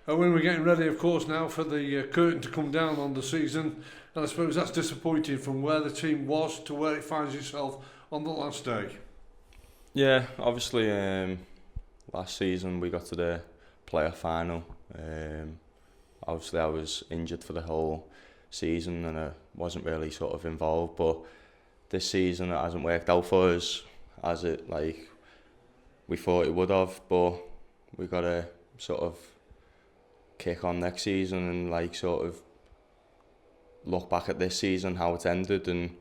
When we're getting ready, of course, now for the curtain to come down on the season, and I suppose that's disappointing from where the team was to where it finds itself on the last day. Yeah, obviously last season we got to the playoff final. Obviously I was injured for the whole season and I wasn't really sort of involved, but this season it hasn't worked out for us as it we thought it would have, but we got to sort of kick on next season and sort of look back at this season, how it's ended, and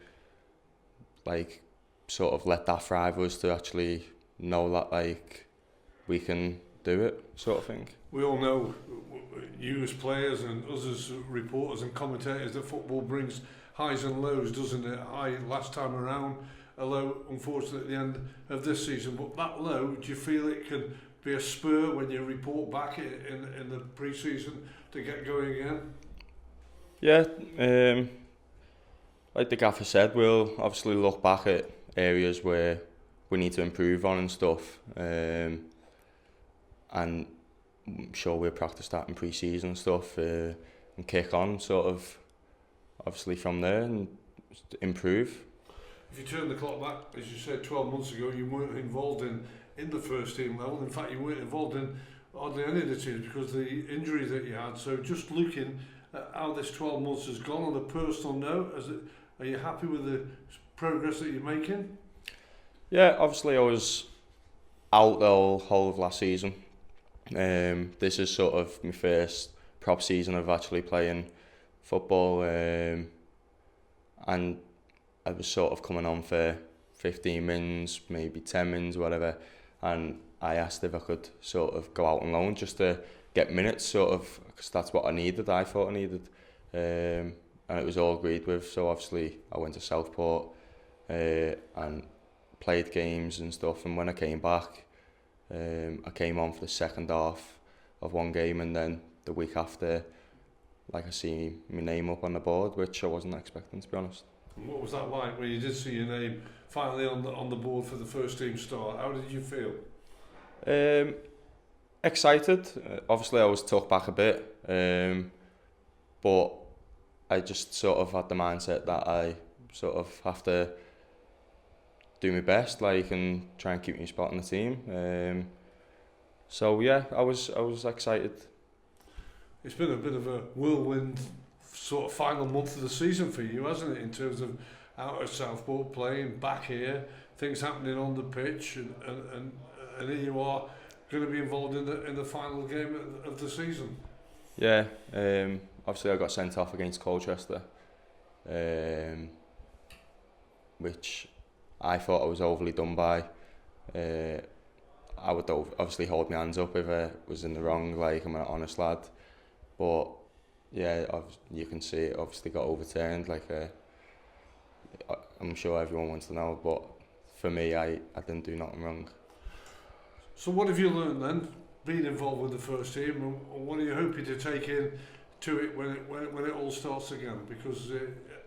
sort of let that thrive us to actually know that we can do it, sort of thing. We all know, you as players and us as reporters and commentators, that football brings highs and lows, doesn't it? High last time around, a low unfortunately at the end of this season, but that low, do you feel it can be a spur when you report back in the pre-season to get going again? Yeah, like the gaffer said, we'll obviously look back at areas where we need to improve on and stuff, and I'm sure we'll practice that in pre-season stuff and kick on sort of obviously from there and improve. If you turn the clock back, as you said, 12 months ago, you weren't involved in the first team level. In fact, you weren't involved in hardly any of the teams because of the injury that you had. So just looking at how this 12 months has gone on a personal note, are you happy with the progress that you're making? Yeah, obviously I was out the whole of last season. This is sort of my first prop season of actually playing football, and I was sort of coming on for 15 mins, maybe 10 mins, whatever, and I asked if I could sort of go out on loan just to get minutes, sort of, because that's what I thought I needed, and it was all agreed with. So obviously I went to Southport and played games and stuff, and when I came back, I came on for the second half of one game, and then the week after, I see my name up on the board, which I wasn't expecting, to be honest. And what was that like when you did see your name finally on the board for the first team start? How did you feel? Excited. Obviously I was took back a bit, but I just sort of had the mindset that I sort of have to do my best, and try and keep my spot on the team. So yeah, I was excited. It's been a bit of a whirlwind sort of final month of the season for you, hasn't it? In terms of out at Southport, playing back here, things happening on the pitch, and here you are going to be involved in the final game of the season. Yeah, obviously I got sent off against Colchester, which I thought I was overly done by. I would obviously hold my hands up if I was in the wrong, I'm an honest lad. But yeah, you can see it obviously got overturned. I'm sure everyone wants to know, but for me, I didn't do nothing wrong. So what have you learned then, being involved with the first team, and what are you hoping to take in to it when it all starts again? Because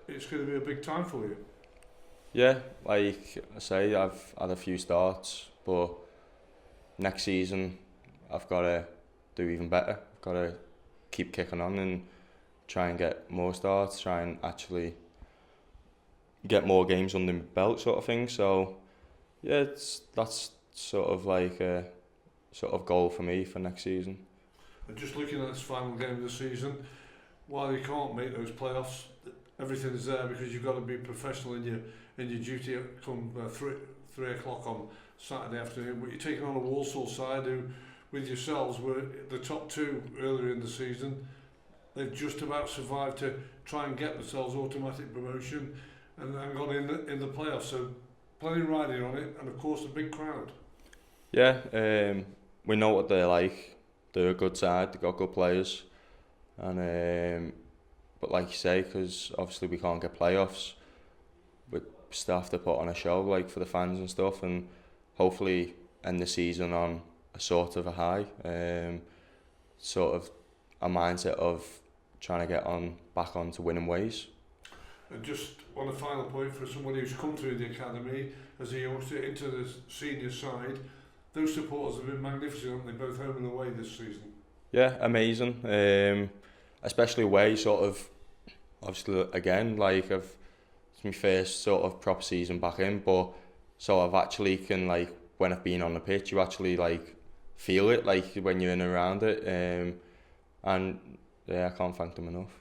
it's going to be a big time for you. Yeah, like I say, I've had a few starts, but next season I've got to do even better. I've got to keep kicking on and try and get more starts, try and actually get more games under my belt, sort of thing. So yeah, that's sort of a sort of goal for me for next season. And just looking at this final game of the season, while you can't make those playoffs, everything is there because you've got to be professional in your duty come 3 o'clock on Saturday afternoon. But you're taking on a Walsall side who, with yourselves, were the top two earlier in the season. They've just about survived to try and get themselves automatic promotion and got in the playoffs. So plenty riding on it, and of course a big crowd. Yeah, we know what they're like. They're a good side. They've got good players, and but like you say, because obviously we can't get playoffs, we still have to put on a show for the fans and stuff, and hopefully end the season on a sort of a high, sort of a mindset of trying to get back onto winning ways. And just on a final point, for somebody who's come through the academy as a youngster into the senior side, those supporters have been magnificent, haven't they, both home and away this season? Yeah, amazing. Especially away, sort of, obviously, again, like, it's my first sort of proper season back in, but so I've actually can, like, when I've been on the pitch, you actually, like, feel it, like, when you're in and around it. And yeah, I can't thank them enough.